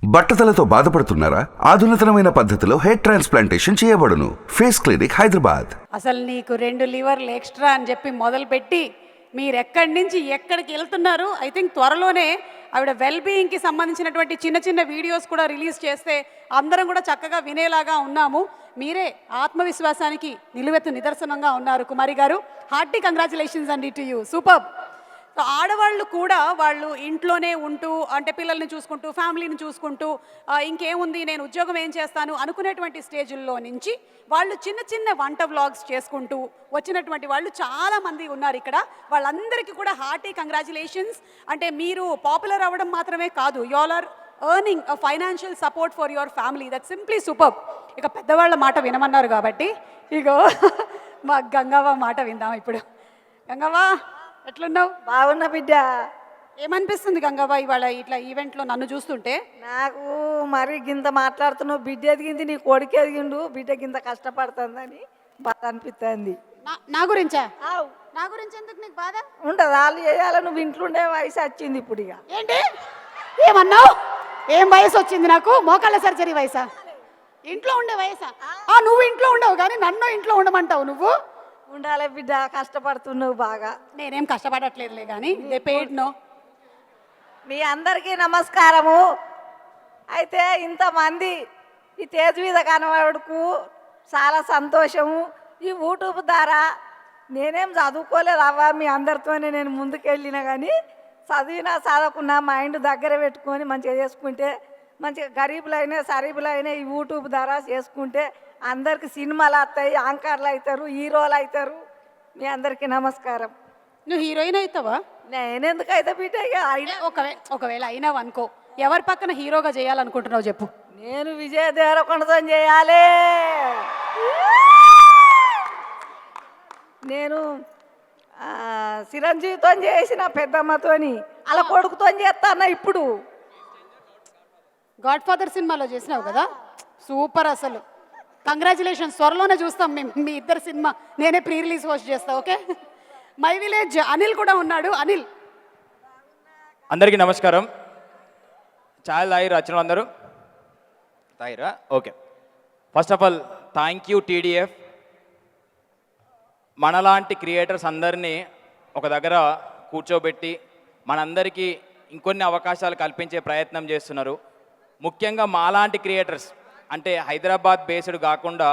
బట్టతలతో బాధపడుతున్నారా? ఆధునితనమైన పద్ధతిలో hair transplantation చేయబడును. Face clinic, Hyderabad. అసలు నీకు 2 లివర్లు ఎక్స్ట్రా అని చెప్పి మొదలుపెట్టి మీరు ఎక్కడి నుంచి ఎక్కడికి వెళ్తున్నారు? ఐ థింక్ త్వరలోనే ఆవిడ వెల్బీయింగ్కి సంబంధించినటువంటి చిన్న చిన్న వీడియోస్ కూడా రిలీజ్ చేస్తే అందరం కూడా చక్కగా వినేలాగా ఉన్నాము. మీరే ఆత్మవిశ్వాసానికి నిలువెత్తు నిదర్శనంగా ఉన్నారు కుమారి గారు. హార్టీ కంగ్రాచులేషన్స్ అండి టు యూ. సూపర్. సో ఆడవాళ్ళు కూడా వాళ్ళు ఇంట్లోనే ఉంటూ అంటే పిల్లల్ని చూసుకుంటూ ఫ్యామిలీని చూసుకుంటూ ఇంకేముంది నేను ఉద్యోగం ఏం చేస్తాను అనుకునేటువంటి స్టేజ్ల్లో నుంచి వాళ్ళు చిన్న చిన్న వంట వ్లాగ్స్ చేసుకుంటూ వచ్చినటువంటి వాళ్ళు చాలామంది ఉన్నారు ఇక్కడ. వాళ్ళందరికీ కూడా హార్టీ కంగ్రాచులేషన్స్. అంటే మీరు పాపులర్ అవ్వడం మాత్రమే కాదు, you all are earning a financial support for your family. That simply super. ఇక పెద్దవాళ్ళ మాట వినమన్నారు కాబట్టి ఇగో మా గంగవ్వ మాట విందాం ఇప్పుడు. గంగవ్వ ఎట్లున్నావు? బాగున్నా బిడ్డ. ఏమనిపిస్తుంది గంగవ్వ ఇవాళ ఇట్లా ఈవెంట్లో నన్ను చూస్తుంటే? నాకు మరి గింత మాట్లాడుతున్నావు, బిడ్డ ఎదిగింది నీ కొడుకు ఎదిగిండు, బిడ్డ గింత కష్టపడుతుందని బాధ అనిపిస్తుంది. నా గురించా? నా గురించి ఎందుకు నీకు బాధ? ఉండదు, వాళ్ళు చేయాలి, నువ్వు ఇంట్లో ఉండే వయసు వచ్చింది ఇప్పుడు. ఇక ఏంటి ఏమన్నావు? ఏం వయసు వచ్చింది నాకు? మోకాళ్ళ సర్జరీ వయసా? ఇంట్లో ఉండే వయసా? నువ్వు ఇంట్లో ఉండవు కానీ నన్ను ఇంట్లో ఉండమంటావు నువ్వు? ఉండాలి బిడ్డ, కష్టపడుతున్నావు బాగా. నేనేం కష్టపడట్లేదులే కానీ దే పెయిడ్ నో. మీ అందరికీ నమస్కారము. అయితే ఇంతమంది ఈ తేజ్ మీద కనబడుకు చాలా సంతోషము. ఈ యూట్యూబ్ ద్వారా నేనేం చదువుకోలేదు అవ్వ, మీ అందరితోనే నేను ముందుకెళ్ళినా కానీ చదివినా చదవకున్నా మైండ్ దగ్గర పెట్టుకొని మంచిగా చేసుకుంటే మంచిగా గరీబులైనా సరీబులైనా ఈ యూట్యూబ్ ద్వారా చేసుకుంటే అందరికి సినిమాలు వస్తాయి, యాంకర్లు అవుతారు, హీరోలు అవుతారు. మీ అందరికీ నమస్కారం. నువ్వు హీరోయిన్ అవుతావా? నేనెందుకు అయితే బిడ్డ? ఒకవేళ అయినావు అనుకో, ఎవరి పక్కన హీరోగా చేయాలనుకుంటున్నావు చెప్పు? నేను విజయ దేవరకొండతో చేయాలి. నేను చిరంజీవితో చేసిన పెద్దమ్మతోని అలా కొడుకుతో చేస్తాను. ఇప్పుడు గాడ్ ఫాదర్ సినిమాలో చేసినావు కదా, సూపర్. అసలు కంగ్రాచులేషన్స్. త్వరలోనే చూస్తాం మేము మీ ఇద్దరు సినిమా. నేనే ప్రీ రిలీజ్ హోస్ట్ చేస్తా. ఓకే. మై విలేజ్ అనిల్ కూడా ఉన్నాడు. అనిల్, అందరికీ నమస్కారం. ఛాయ్ తాగిరా వచ్చిన అందరూ? తాగిరా? Okay. First of all thank you TDF. మనలాంటి క్రియేటర్స్ అందరినీ ఒక దగ్గర కూర్చోబెట్టి మనందరికీ ఇంకొన్ని అవకాశాలు కల్పించే ప్రయత్నం చేస్తున్నారు. ముఖ్యంగా మాలాంటి క్రియేటర్స్ అంటే హైదరాబాద్ బేస్డ్ కాకుండా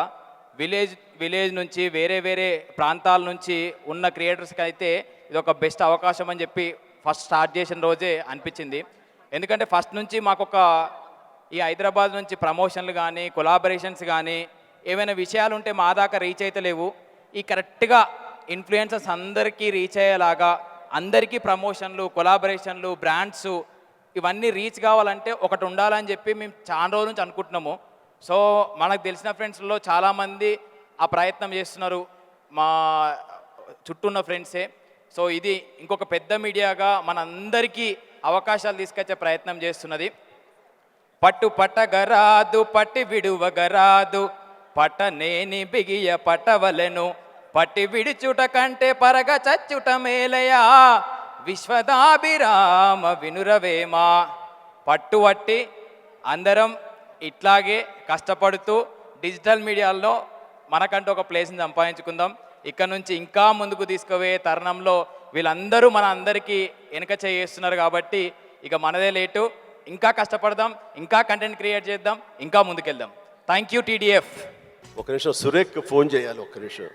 విలేజ్ నుంచి వేరే ప్రాంతాల నుంచి ఉన్న క్రియేటర్స్కి అయితే ఇది ఒక బెస్ట్ అవకాశం అని చెప్పి ఫస్ట్ స్టార్ట్ చేసిన రోజే అనిపించింది. ఎందుకంటే ఫస్ట్ నుంచి మాకొక ఈ హైదరాబాద్ నుంచి ప్రమోషన్లు కానీ కొలాబరేషన్స్ కానీ ఏమైనా విషయాలు ఉంటే మా దాకా రీచ్ అయితే లేవు. ఈ కరెక్ట్గా ఇన్ఫ్లుయెన్సర్స్ అందరికీ రీచ్ అయ్యేలాగా అందరికీ ప్రమోషన్లు, కొలాబరేషన్లు, బ్రాండ్స్ ఇవన్నీ రీచ్ కావాలంటే ఒకటి ఉండాలని చెప్పి మేము చాలా రోజుల నుంచి అనుకుంటున్నాము. సో మనకు తెలిసిన ఫ్రెండ్స్లో చాలామంది ఆ ప్రయత్నం చేస్తున్నారు, మా చుట్టూ ఉన్న ఫ్రెండ్సే. సో ఇది ఇంకొక పెద్ద మీడియాగా మనందరికీ అవకాశాలు తీసుకొచ్చే ప్రయత్నం చేస్తున్నది. పట్టు పట్టగరాదు పట్టి విడువగరాదు పట్టనేని బిగియ పట్టవలెను పట్టి విడిచుట కంటే పరగ చచ్చుట మేలయా విశ్వదాభిరామ వినురవేమా. పట్టువట్టి అందరం ఇట్లాగే కష్టపడుతూ డిజిటల్ మీడియాలో మనకంటూ ఒక ప్లేస్ని సంపాదించుకుందాం. ఇక్కడ నుంచి ఇంకా ముందుకు తీసుకుపోయే తరుణంలో వీళ్ళందరూ మన అందరికీ వెనక చేస్తున్నారు కాబట్టి ఇక మనదే లేటు. ఇంకా కష్టపడదాం, ఇంకా కంటెంట్ క్రియేట్ చేద్దాం, ఇంకా ముందుకెళ్దాం. Thank you TDF. ఒక నిమిషం సురేఖ్ ఫోన్ చేయాలి, ఒక్క నిమిషం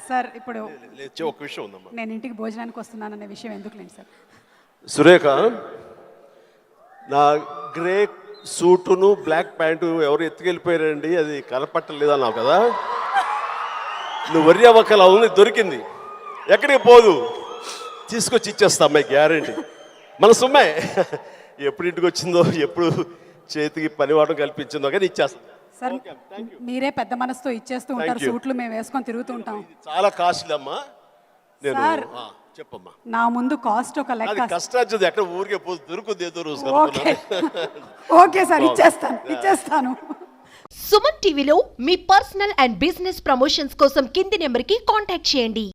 సార్. ఇప్పుడు ఒక విషయం ఉందమ్మా, నేను ఇంటికి భోజనానికి వస్తున్నాననే విషయం ఎందుకు లేదు సార్. సురేఖ, నా గ్రే సూటును బ్లాక్ ప్యాంటు ఎవరు ఎత్తుకెళ్ళిపోయారండి, అది కనపట్టలేదు అన్నావు కదా. నువ్వు వరి అవ్వకలా ఉంది, దొరికింది, ఎక్కడికి పోదు, తీసుకొచ్చి ఇచ్చేస్తా అమ్మాయి, గ్యారంటీ. మన సొమ్మాయి ఎప్పుడు ఇంటికి వచ్చిందో, ఎప్పుడు చేతికి పనివాటం కల్పించిందో కానీ ఇచ్చేస్తాం సార్. మీరే పెద్ద మనసుతో ఇచ్చేస్తూ ఉంటారు, సూట్లు మేము వేసుకొని తిరుగుతూ ఉంటాం. చాలా కాస్ట్లీ అమ్మా. నేను చెప్పమ్మా, నా ముందు కాస్ట్ ఒక లెక్క, కష్టార్జిత ఎక్కడ ఊరికే పోదు, దొరుకుతుంది ఏదో రోజు. ఓకే సార్, ఇచ్చేస్తాను. సుమన్ టీవీలో మీ పర్సనల్ అండ్ బిజినెస్ ప్రమోషన్స్ కోసం కింది నెంబర్కి కాంటాక్ట్ చేయండి.